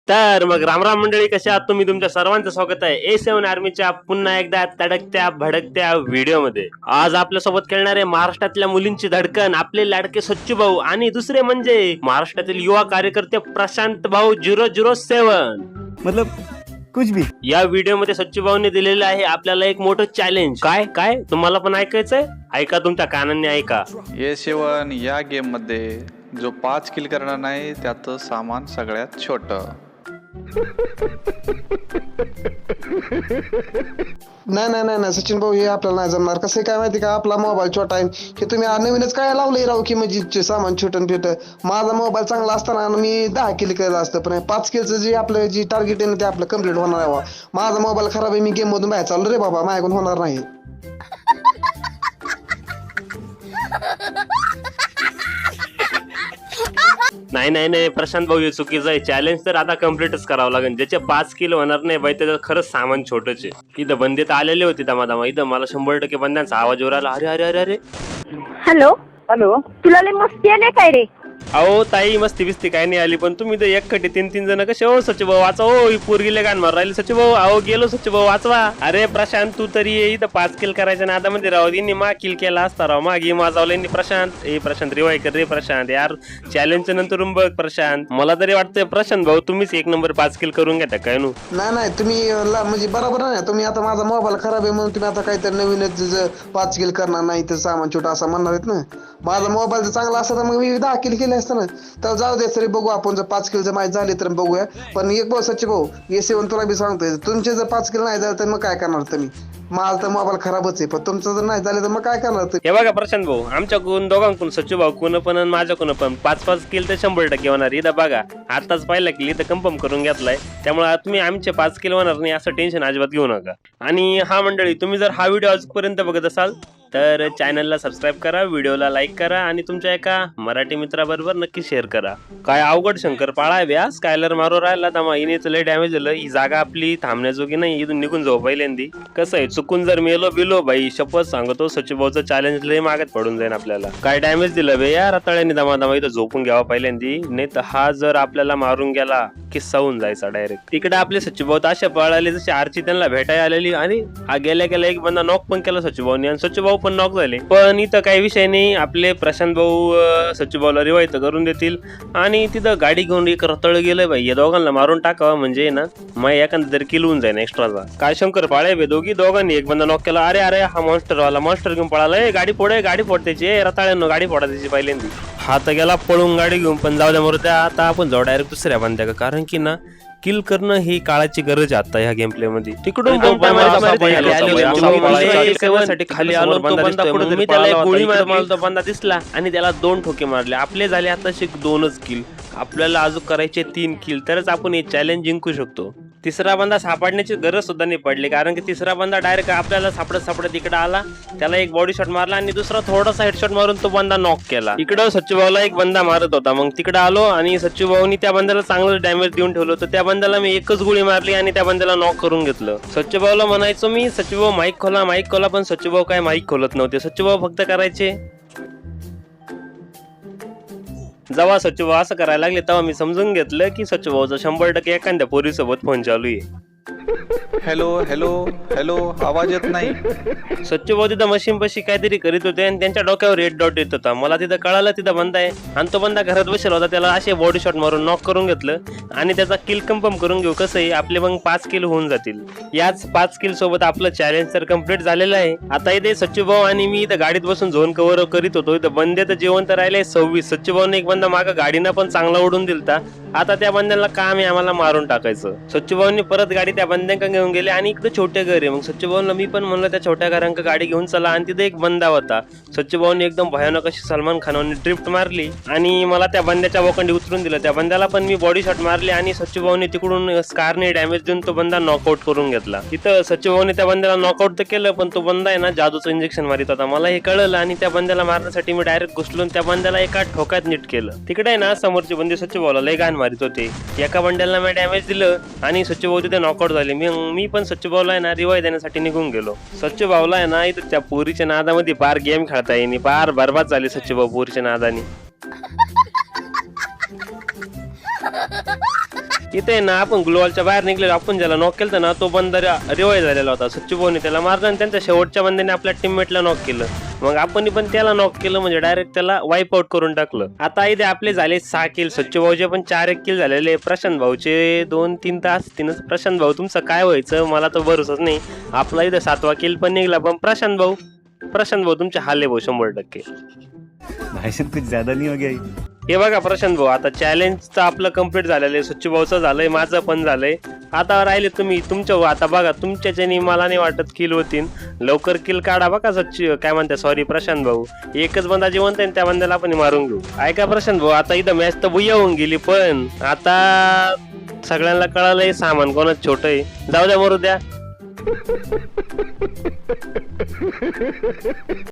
तर मग रामराम मंडळी, कशा आहात तुम्ही? तुमच्या सर्वांचं स्वागत आहे A7 आर्मीच्या पुन्हा एकदा तडकत्या भडकत्या व्हिडिओमध्ये. आज आपल्यासोबत खेळणारे महाराष्ट्रातल्या मुलींची धडकन आपले लाडके सच्चू भाऊ आणि दुसरे म्हणजे महाराष्ट्रातील युवा कार्यकर्ते प्रशांत भाऊ 007. मतलब कुछ भी. या व्हिडिओमध्ये सच्चू भाऊने दिलेलं आहे आपल्याला एक मोठं चॅलेंज. काय काय तुम्हाला पण ऐकायचंय? ऐका, तुमच्या कानांनी ऐका. A7 या गेम मध्ये जो 5 किल करणार नाही त्याचं सामान सगळ्यात छोट. नाही सचिन भाऊ, हे आपल्याला नाही जमणार. कसं काय माहिती का, आपला मोबाईल छोटा आहे. हे तुम्ही नवीनच काय लावलंय राव की म्हणजे सामान छोटं पेट. माझा मोबाईल चांगला असताना मी 10 किल केलं असतं, पण 5 किलचं जे आपलं जी टार्गेट आहे ना ते आपलं कम्प्लीट होणार आहे. माझा मोबाईल खराब आहे, मी गेम मधून बाहेर चाललो रे बाबा, माझ्याकडून होणार नाही. नाही प्रशांत भाऊ, हे चुकीचं आहे. चॅलेंज तर आता कम्प्लीटच करावं लागेल. ज्याचे 5 किलो होणार नाही बाई त्याचं खरंच सामान छोटच आहे. इथं बंदे तर आलेले होते दमादमा. इथं मला 100% बंद्यांचा आवाज येऊ राहिला. अरे अरे अरे अरे हॅलो हॅलो, तुला लय मस्ती आली काय रे? अहो ताई, मस्ती बिस्ती काय नाही आली, पण तुम्ही तर एकखटी 3 जण कसे हो? सचिव भाऊ वाचवा हो, ही पोरगीले गाण मार राहिली. सचिव भाऊ, अहो गेलो सचिव भाऊ, वाचवा. अरे प्रशांत, तू तरी इथं 5 किल करायच्या नादामध्ये राहू. यांनी मा किल केला असता राव, मागे माझावलं प्रशांत रिवाय कर रे प्रशांत. यार चॅलेंजच्या नंतरून बघ प्रशांत, मला तरी वाटतंय प्रशांत भाऊ तुम्हीच 1 नंबर 5 किल करून घेता काय नु? नाही तुम्ही म्हणजे बरोबर नाही. तुम्ही आता माझा मोबाईल खराब आहे म्हणून तुम्ही आता काहीतरी नवीनच 5 किल करणार नाही तर सामान छोटा असं म्हणणार आहेत ना. माझा मोबाईल जर चांगला असता तर मग मी 10 किल केले असतं ना. तर जाऊ दे तरी बघू आपण, जर 5 किल जर माहीत झाली तर बघूया. पण एक भाऊ सचिन भाऊ, A7 तुला बी सांगतोय, तुमचे जर 5 किल नाही झाले तर मग काय करणार तुम्ही? माझा तर मोबाईल खराबच आहे, पण तुमचं जर नाही झालं तर मग काय करणार तुम्ही? हे बघा प्रशांत भाऊ, आमच्याकडून दोघांकडून सचिव भाऊ कोण पण आणि माझ्याकडून पण 5 किल तर 100% होणार. इथं बघा, आताच पहिला किल इथं कन्फर्म करून घेतलाय. त्यामुळे तुम्ही आमचे 5 किल होणार नाही असं टेन्शन अजिबात घेऊ नका. आणि हा मंडळी, तुम्ही जर हा व्हिडिओ आजपर्यंत बघत असाल तर चॅनलला सबस्क्राईब करा, व्हिडिओला लाईक करा आणि तुमच्या एका मराठी मित्राबरोबर नक्की शेअर करा. काय अवघड शंकर पाळा आहे व्यास, स्कायलर मारू राहिला दमा. हिनेच लय डॅमेज झालं. ही जागा आपली थांबण्याजोगी नाही, इथून निघून जाऊ पहिल्यांदी. कसं आहे, चुकून जर मेलो बिलो बाई, शपथ सांगतो सचिव भाऊचं चॅलेंज लय मागत पडून जाईल आपल्याला. काय डॅमेज दिलं बे या रताळ्याने दमा इथं झोपून घ्यावा पहिल्यांदी, नाही तर हा जर आपल्याला मारून गेला किस्सा होऊन जायचा डायरेक्ट. तिकडे आपले सचिव भाऊ अशा पळाले जशी आरची त्यांना भेटायला आलेली, आणि हा गेल्या एक बंदा नॉक पण केला सचिव भाऊनी, आणि सचिव भाऊ पण नॉक झाले. पण इथं काही विषय नाही, आपले प्रशांत भाऊ सचिव भाऊला रिवायत करून देतील. आणि तिथं गाडी घेऊन एक रताळ गेलं बाई, या दोघांना मारून टाकावं म्हणजे ना मग एखादा तरी किल होऊन जाईल एक्स्ट्राचा. काय शंकर पाळे बे, दोघांनी एक बंदा नॉक केला. अरे अरे, हा मॉन्स्टर घेऊन पळाला. गाडी फोड त्याची, रताळ्यानं गाडी फोडा त्याची पहिल्यांदी. हा तर गेला पळून गाडी घेऊन, पण जाऊ द्या मरू द्या. आता आपण जाऊ डायरेक्ट दुसऱ्या बंद्या, कारण की ना किल करणं ही काळाची गरज आहे आता ह्या गेम प्ले मध्ये. तिकडून खाली आलो, मी त्याला एक गोळी मारली, तो बंदा दिसला आणि त्याला 2 ठोके मारले. आपले झाले आता 2च किल. आपल्याला अजून करायचे 3 किल, तरच आपण हे चॅलेंज जिंकू शकतो. तिसरा बंदा सापडण्याची गरज सुद्धा नाही पडली, कारण की तिसरा बंदा डायरेक्ट आपल्याला सापडत इकडे आला. त्याला एक बॉडी शॉट मारला आणि दुसरा थोडासा हेडशॉट मारून तो बंदा नॉक केला. इकडं सचिव भाऊला एक बंदा मारत होता, मग तिकडे आलो आणि सचिव भाऊनी त्या बंदाला चांगलं डॅमेज देऊन ठेवलं होतं. त्या बंदाला मी एकच गोळी मारली आणि त्या बंदाला नॉक करून घेतलं. सचिव भाऊला म्हणायचो मी, सचिव भाऊ माईक खोला, पण सचिव भाऊ काय माईक खोलत नव्हते. सचिव भाऊ फक्त करायचे, जेव्हा सचिव भाऊ असं करायला लागले तेव्हा मी समजून घेतलं की सचिव भाऊचा 100% एखाद्या पोरीसोबत फोन चालू आहे. हॅलो हॅलो हॅलो, आवाज येत नाही. सचिव भाऊ तिथं मशीन पशी काहीतरी करीत होते आणि त्यांच्या डोक्यावर रेड डॉट येत होता. मला तिथं कळालं तिथं बंदा आहे, आणि तो बंदा घरात बसला होता. त्याला असे बॉडी शॉट मारून नॉक करून घेतलं आणि त्याचा किल कन्फर्म करून घेऊ. कसं आहे, आपले मग 5 किल होऊन जातील. याच 5 किल सोबत आपलं चॅलेंज तर कम्प्लीट झालेलं आहे. आता इथे सचिव भाऊ आणि मी इथं गाडीत बसून झोन कव्हर करीत होतो. इथं बंदे तर जिवंत राहिले 26. सचिव भाऊने एक बंदा मागं गाडीनं पण चांगला उडून दिलता. आता त्या बंद्याला काम आहे आम्हाला मारून टाकायचं. सचिव भाऊनी परत गाडी त्या बंद्यांका घेऊन गेले आणि इकडे छोटे घर आहे. मग सचिव भाऊला मी पण म्हणलं त्या छोट्या घरांका गाडी घेऊन चला, आणि तिथे एक बंदा होता. सचिव भाऊनी एकदम भयानक अशी सलमान खानने ड्रिफ्ट मारली आणि मला त्या बंद्याच्या बोकांडी उतरून दिलं. त्या बंद्याला पण मी बॉडी शॉट मारले आणि सचिव भाऊनी तिकडून स्कारने डॅमेज देऊन तो बंदा नॉकआउट करून घेतला. तिथं सचिव भाऊनी त्या बंद्याला नॉकआउट तर केलं, पण तो बंदा आहे ना जादूचं इंजेक्शन मारित होता. मला हे कळलं आणि त्या बंद्याला मारण्यासाठी मी डायरेक्ट घुसलून त्या बंद्याला एका ठोक्यात नीट केलं. तिकडे आहे ना समोरचे बंदे सचिव भाऊला लय घाण मारित होते. एका बंड्याला मी डॅमेज दिलं आणि सचिव भाऊ तिथे नॉकआउट झाले. मी पण सचिव भाऊला आहे ना रिवाय देण्यासाठी निघून गेलो. सचिव भाऊला आहे ना इथं त्या पोरीच्या नादामध्ये पार गेम खेळता येईन, पार बरबाद झाली सचिव भाऊ पोरीच्या नादानी. तिथे ना आपण ग्लोअलच्या बाहेर निघलेलो, आपण ज्याला नॉक केलं ना तो बंदा रिवाय झालेला होता. सच्चू भाऊने त्याला मारलं आणि त्यांच्या शेवटच्या बंद्याने आपल्या टीममेटला नॉक केलं. मग आपण पण त्याला नॉक केलं, म्हणजे डायरेक्ट त्याला वाईप आउट करून टाकलं. आता इथे आपले झाले 6 किल. सच्चू भाऊचे पण 4 किल झालेले. प्रशांत भाऊचे 2-3 तास तीनच. प्रशांत भाऊ तुमचं काय व्हायचं मला तर भरोसाच नाही. आपला इथे 7वा किल पण निघला. पण प्रशांत भाऊ तुमचे हाले भाऊ 100%. भाई साहब कुछ ज्यादा नहीं हो गया ये? हे बघा प्रशांत भाऊ, आता चॅलेंजचं आपलं कम्प्लीट झालेलं आहे. सच्चू भाऊचं झालंय, माझं पण झालंय. आता राहिले तुम्ही तुमच्या. आता बघा तुमच्याच्यानी मला नाही वाटत किल होतील. लवकर किल काढा बघा. सच्चू काय म्हणते, सॉरी प्रशांत भाऊ, एकच बंदा जिवंत आहे त्या बंद्याला आपण मारून घेऊ. ऐका प्रशांत भाऊ, आता इथं मॅच तर बुया होऊन गेली, पण आता सगळ्यांना कळालंय सामान कोणाच छोट आहे. जाऊ द्या, मरू द्या.